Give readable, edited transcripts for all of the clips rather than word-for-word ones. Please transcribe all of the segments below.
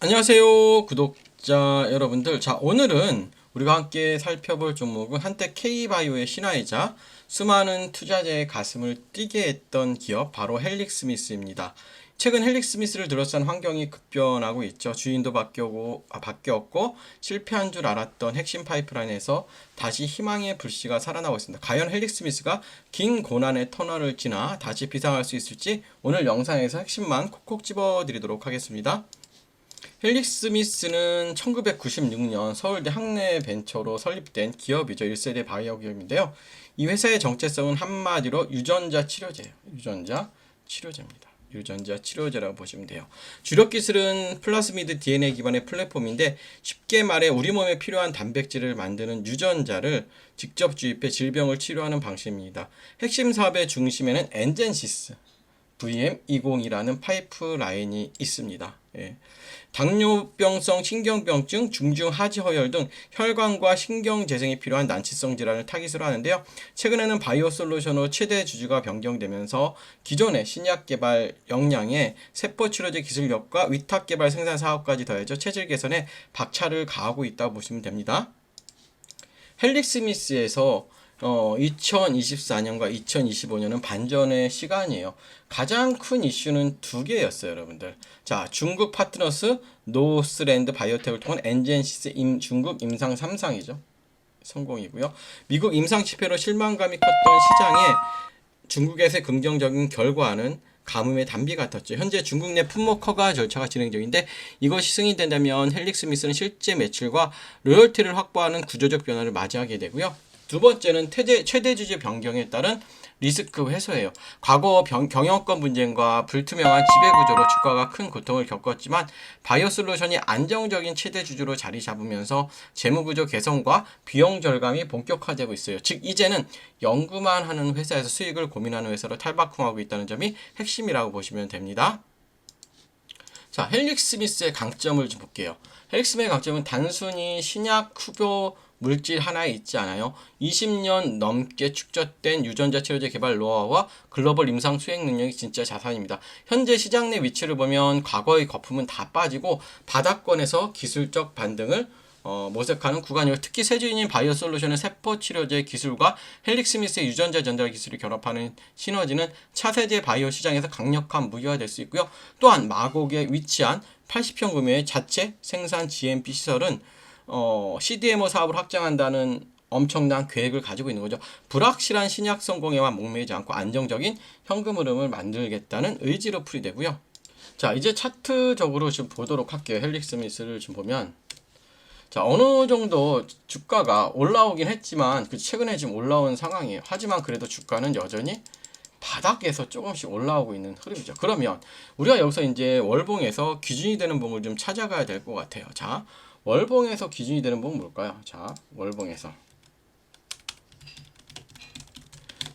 안녕하세요, 구독자 여러분들. 자, 오늘은 우리가 함께 살펴볼 종목은 한때 K바이오의 신화이자 수많은 투자자의 가슴을 뛰게 했던 기업, 바로 헬릭스미스입니다. 최근 헬릭스미스를 둘러싼 환경이 급변하고 있죠. 주인도 바뀌었고 실패한 줄 알았던 핵심 파이프라인에서 다시 희망의 불씨가 살아나고 있습니다. 과연 헬릭스미스가 긴 고난의 터널을 지나 다시 비상할 수 있을지 오늘 영상에서 핵심만 콕콕 집어드리도록 하겠습니다. 헬릭스미스는 1996년 서울대 학내벤처로 설립된 기업이죠. 1세대 바이오 기업인데요. 이 회사의 정체성은 한마디로 유전자 치료제예요. 유전자 치료제입니다. 유전자 치료제라고 보시면 돼요. 주력 기술은 플라스미드 DNA 기반의 플랫폼인데, 쉽게 말해 우리 몸에 필요한 단백질을 만드는 유전자를 직접 주입해 질병을 치료하는 방식입니다. 핵심 사업의 중심에는 엔젠시스 VM20이라는 파이프라인이 있습니다. 예. 당뇨병성 신경병증, 중증 하지 허열 등 혈관과 신경 재생이 필요한 난치성 질환을 타깃으로 하는데요. 최근에는 바이오 솔루션으로 최대 주주가 변경되면서 기존의 신약 개발 역량에 세포 치료제 기술력과 위탁 개발 생산 사업까지 더해져 체질 개선에 박차를 가하고 있다고 보시면 됩니다. 헬릭스미스에서 2024년과 2025년은 반전의 시간이에요. 가장 큰 이슈는 두 개였어요, 여러분들. 자, 중국 파트너스 노스랜드 바이오텍을 통한 엔젠시스 중국 임상 3상이죠. 성공이고요. 미국 임상 실패로 실망감이 컸던 시장에 중국에서의 긍정적인 결과는 가뭄의 단비 같았죠. 현재 중국 내 품목 허가 절차가 진행 중인데, 이것이 승인된다면 헬릭스미스는 실제 매출과 로열티를 확보하는 구조적 변화를 맞이하게 되고요. 두 번째는 최대 주주 변경에 따른 리스크 해소예요. 과거 경영권 분쟁과 불투명한 지배구조로 주가가 큰 고통을 겪었지만, 바이오 솔루션이 안정적인 최대 주주로 자리 잡으면서 재무구조 개선과 비용 절감이 본격화되고 있어요. 즉, 이제는 연구만 하는 회사에서 수익을 고민하는 회사로 탈바꿈하고 있다는 점이 핵심이라고 보시면 됩니다. 자, 헬릭스미스의 강점을 좀 볼게요. 헬릭스미스의 강점은 단순히 신약 후보 물질 하나에 있지 않아요. 20년 넘게 축적된 유전자 치료제 개발 노하우와 글로벌 임상 수행 능력이 진짜 자산입니다. 현재 시장 내 위치를 보면 과거의 거품은 다 빠지고 바닥권에서 기술적 반등을 모색하는 구간이고, 특히 세주인인 바이오 솔루션의 세포 치료제 기술과 헬릭스미스의 유전자 전달 기술을 결합하는 시너지는 차세대 바이오 시장에서 강력한 무기가 될 수 있고요. 또한 마곡에 위치한 80평 규모의 자체 생산 GMP 시설은 CDMO 사업을 확장한다는 엄청난 계획을 가지고 있는 거죠. 불확실한 신약 성공에만 목매이지 않고 안정적인 현금 흐름을 만들겠다는 의지로 풀이되고요. 자, 이제 차트적으로 좀 보도록 할게요. 헬릭스미스를 좀 보면, 자, 어느 정도 주가가 올라오긴 했지만 최근에 지금 올라온 상황이에요. 하지만 그래도 주가는 여전히 바닥에서 조금씩 올라오고 있는 흐름이죠. 그러면 우리가 여기서 이제 월봉에서 기준이 되는 봉을 좀 찾아가야 될 것 같아요. 자, 월봉에서 기준이 되는 봉은 뭘까요? 자, 월봉에서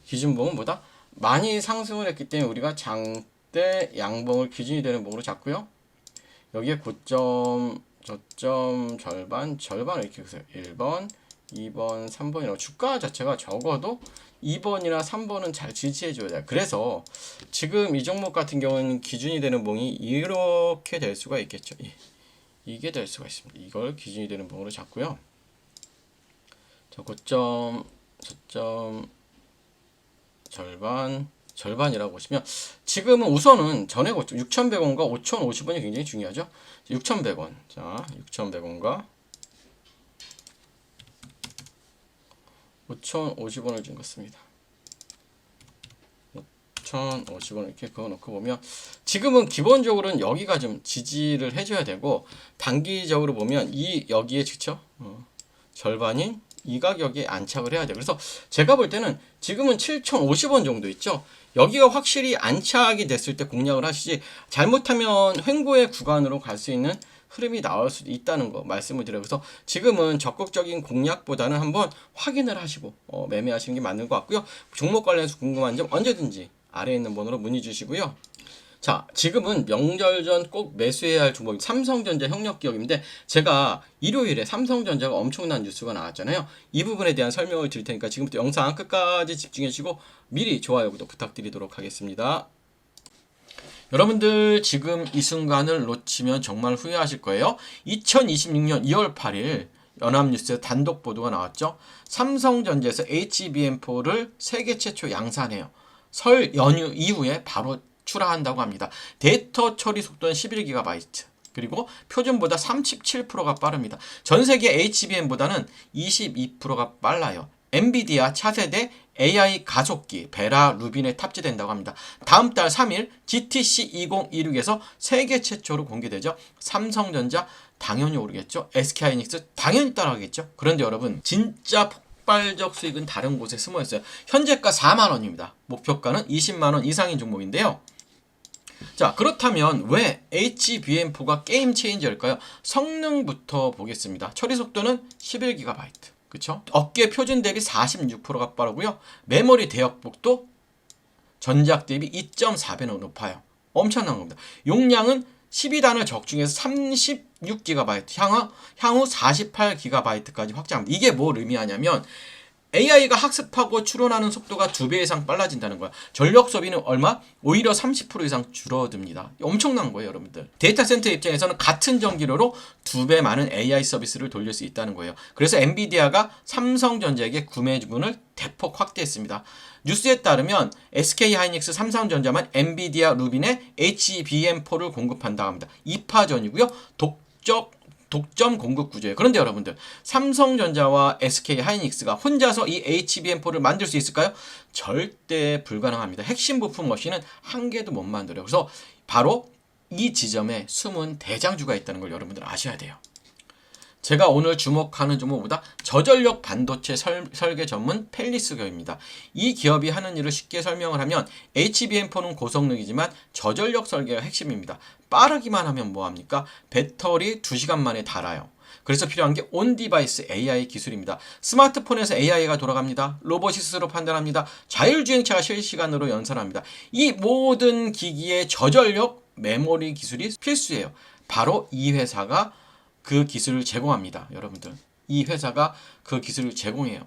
기준봉은 뭐다? 많이 상승을 했기 때문에 우리가 장대 양봉을 기준이 되는 봉으로 잡고요. 여기에 고점, 저점, 절반을 이렇게 보세요. 1번, 2번, 3번이라고 주가 자체가 적어도 2번이나 3번은 잘 지지해줘야 돼요. 그래서 지금 이 종목 같은 경우는 기준이 되는 봉이 이렇게 될 수가 있겠죠. 이게 될 수가 있습니다. 이걸 기준이 되는 봉으로 잡고요. 자, 고점, 저점, 절반이라고 보시면, 지금은 우선은 전에 고점 6,100원과 5,050원이 굉장히 중요하죠. 6,100원. 자, 6,100원과 5,050원을 준 것입니다. 5,050원 이렇게 그어놓고 보면, 지금은 기본적으로는 여기가 좀 지지를 해줘야 되고, 단기적으로 보면 여기에 그쵸? 절반인 이 가격에 안착을 해야 돼요. 그래서 제가 볼 때는 지금은 7,050원 정도 있죠. 여기가 확실히 안착이 됐을 때 공략을 하시지, 잘못하면 횡보의 구간으로 갈 수 있는 흐름이 나올 수도 있다는 거 말씀을 드려요. 그래서 지금은 적극적인 공략보다는 한번 확인을 하시고 매매하시는 게 맞는 것 같고요. 종목 관련해서 궁금한 점 언제든지 아래에 있는 번호로 문의 주시고요. 자, 지금은 명절 전 꼭 매수해야 할 종목이 삼성전자 협력기업인데, 제가 일요일에 삼성전자가 엄청난 뉴스가 나왔잖아요. 이 부분에 대한 설명을 드릴 테니까 지금부터 영상 끝까지 집중해 주시고 미리 좋아요, 구독 부탁드리도록 하겠습니다. 여러분들 지금 이 순간을 놓치면 정말 후회하실 거예요. 2026년 2월 8일 연합뉴스에 단독 보도가 나왔죠. 삼성전자에서 HBM4를 세계 최초 양산해요. 설 연휴 이후에 바로 출하한다고 합니다. 데이터 처리 속도는 11GB. 그리고 표준보다 37%가 빠릅니다. 전 세계 HBM보다는 22%가 빨라요. 엔비디아 차세대 AI 가속기 베라 루빈에 탑재된다고 합니다. 다음 달 3일 GTC 2026에서 세계 최초로 공개되죠. 삼성전자 당연히 오르겠죠. SK하이닉스 당연히 따라가겠죠. 그런데 여러분 진짜 폭발적 수익은 다른 곳에 숨어 있어요. 현재가 4만 원입니다. 목표가는 20만 원 이상인 종목인데요. 자, 그렇다면 왜 HBM4가 게임 체인저일까요? 성능부터 보겠습니다. 처리 속도는 11GB. 그쵸? 업계 표준 대비 46%가 빠르고요. 메모리 대역폭도 전작 대비 2.4배나 높아요. 엄청난 겁니다. 용량은 12단을 적중해서 36GB, 향후 48GB까지 확장합니다. 이게 뭘 의미하냐면 AI가 학습하고 추론하는 속도가 2배 이상 빨라진다는 거야. 전력 소비는 얼마? 오히려 30% 이상 줄어듭니다. 엄청난 거예요, 여러분들. 데이터 센터 입장에서는 같은 전기료로 2배 많은 AI 서비스를 돌릴 수 있다는 거예요. 그래서 엔비디아가 삼성전자에게 구매 주문을 대폭 확대했습니다. 뉴스에 따르면 SK하이닉스, 삼성전자만 엔비디아 루빈에 HBM4를 공급한다고 합니다. 2파전이고요. 독점 공급 구조예요. 그런데 여러분들 삼성전자와 SK하이닉스가 혼자서 이 HBM4를 만들 수 있을까요? 절대 불가능합니다. 핵심 부품 머신은 한 개도 못 만들어요. 그래서 바로 이 지점에 숨은 대장주가 있다는 걸 여러분들 아셔야 돼요. 제가 오늘 주목하는 종목보다 저전력 반도체 설계 전문 펠리스교입니다. 이 기업이 하는 일을 쉽게 설명을 하면 HBM4는 고성능이지만 저전력 설계가 핵심입니다. 빠르기만 하면 뭐합니까? 배터리 2시간 만에 닳아요. 그래서 필요한 게 온디바이스 AI 기술입니다. 스마트폰에서 AI가 돌아갑니다. 로봇이 스스로 판단합니다. 자율주행차가 실시간으로 연산합니다. 이 모든 기기의 저전력 메모리 기술이 필수예요. 바로 이 회사가 그 기술을 제공합니다. 여러분들. 이 회사가 그 기술을 제공해요.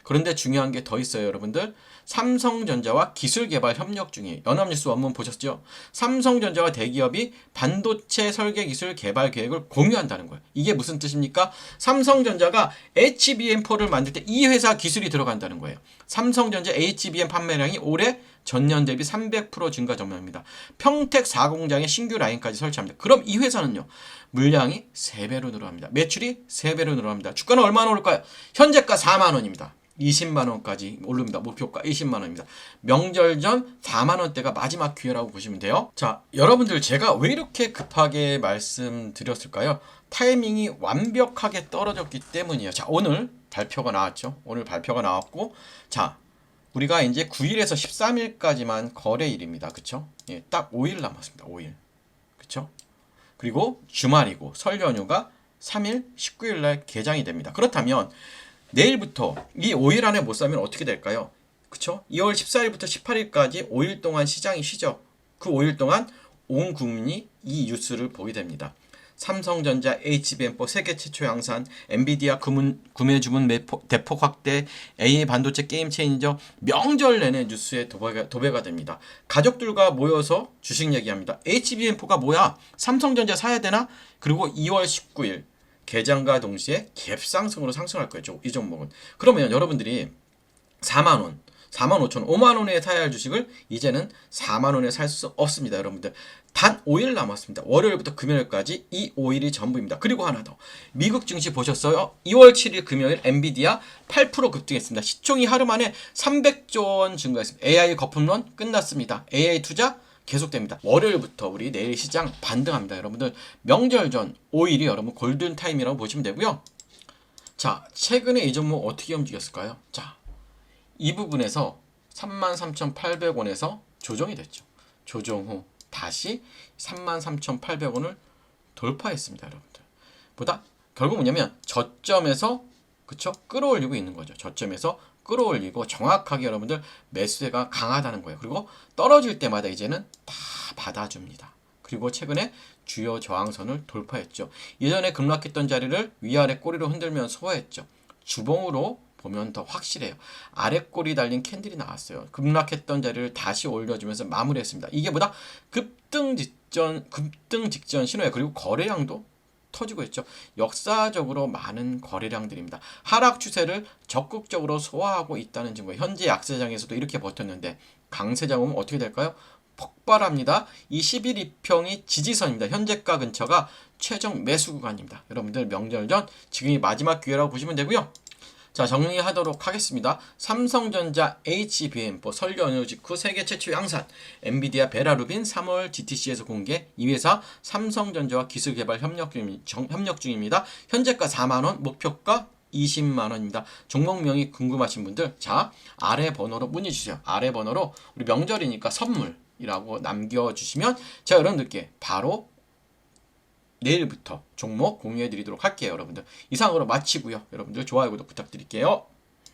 그런데 중요한 게 더 있어요, 여러분들. 삼성전자와 기술 개발 협력 중이에요. 연합뉴스 원문 보셨죠? 삼성전자와 대기업이 반도체 설계 기술 개발 계획을 공유한다는 거예요. 이게 무슨 뜻입니까? 삼성전자가 HBM4를 만들 때 이 회사 기술이 들어간다는 거예요. 삼성전자 HBM 판매량이 올해 전년 대비 300% 증가 전망입니다. 평택 4공장에 신규 라인까지 설치합니다. 그럼 이 회사는요, 물량이 3배로 늘어납니다. 매출이 3배로 늘어납니다. 주가는 얼마나 오를까요? 현재가 4만 원입니다. 20만 원까지 오릅니다. 목표가 20만 원입니다. 명절 전 4만 원대가 마지막 기회라고 보시면 돼요. 자, 여러분들 제가 왜 이렇게 급하게 말씀드렸을까요? 타이밍이 완벽하게 떨어졌기 때문이에요. 자, 오늘 발표가 나왔죠. 오늘 발표가 나왔고, 자, 우리가 이제 9일에서 13일까지만 거래일입니다. 그쵸? 예, 딱 5일 남았습니다. 5일. 그쵸? 그리고 주말이고 설 연휴가 3일 19일 날 개장이 됩니다. 그렇다면 내일부터 이 5일 안에 못 사면 어떻게 될까요? 그쵸? 2월 14일부터 18일까지 5일 동안 시장이 쉬죠. 그 5일 동안 온 국민이 이 뉴스를 보게 됩니다. 삼성전자 HBM4 세계 최초 양산, 엔비디아 구매 주문 대폭 확대, AI 반도체 게임 체인저, 명절 내내 뉴스에 도배가 됩니다. 가족들과 모여서 주식 얘기합니다. HBM4가 뭐야? 삼성전자 사야 되나? 그리고 2월 19일 개장과 동시에 갭상승으로 상승할 거죠. 이 종목은. 그러면 여러분들이 4만 원, 4만 5천 원, 5만 원에 사야 할 주식을 이제는 4만 원에 살 수 없습니다. 여러분들. 단 5일 남았습니다. 월요일부터 금요일까지 이 5일이 전부입니다. 그리고 하나 더. 미국 증시 보셨어요? 2월 7일 금요일 엔비디아 8% 급등했습니다. 시총이 하루 만에 300조 원 증가했습니다. AI 거품론 끝났습니다. AI 투자 계속됩니다. 월요일부터 우리 내일 시장 반등합니다. 여러분들 명절 전 5일이 여러분 골든타임이라고 보시면 되고요. 자, 최근에 이 종목 어떻게 움직였을까요? 자, 이 부분에서 33,800원에서 조정이 됐죠. 조정 후 다시 33,800원을 돌파했습니다. 여러분들. 보다 결국 뭐냐면 저점에서 그쵸? 끌어올리고 있는 거죠. 저점에서 끌어올리고 정확하게 여러분들 매수세가 강하다는 거예요. 그리고 떨어질 때마다 이제는 다 받아줍니다. 그리고 최근에 주요 저항선을 돌파했죠. 예전에 급락했던 자리를 위아래 꼬리로 흔들면서 소화했죠. 주봉으로 보면 더 확실해요. 아래 꼬리 달린 캔들이 나왔어요. 급락했던 자리를 다시 올려주면서 마무리했습니다. 이게 보다 급등 직전 신호예요. 그리고 거래량도 터지고 있죠. 역사적으로 많은 거래량들입니다. 하락 추세를 적극적으로 소화하고 있다는 증거예요. 현재 약세장에서도 이렇게 버텼는데 강세장 오면 어떻게 될까요? 폭발합니다. 이 11 이평이 지지선입니다. 현재가 근처가 최종 매수 구간입니다. 여러분들 명절 전 지금이 마지막 기회라고 보시면 되고요. 자, 정리하도록 하겠습니다. 삼성전자 HBM4 설 연휴 직후 세계 최초 양산, 엔비디아 베라루빈 3월 GTC에서 공개, 이 회사 삼성전자와 기술개발 협력 중입니다. 현재가 4만원, 목표가 20만원입니다. 종목명이 궁금하신 분들, 자, 아래 번호로 문의 주세요. 아래 번호로 우리 명절이니까 선물이라고 남겨주시면 제가 여러분들께 바로 내일부터 종목 공유해 드리도록 할게요. 여러분들 이상으로 마치고요. 여러분들 좋아요 구독 부탁드릴게요.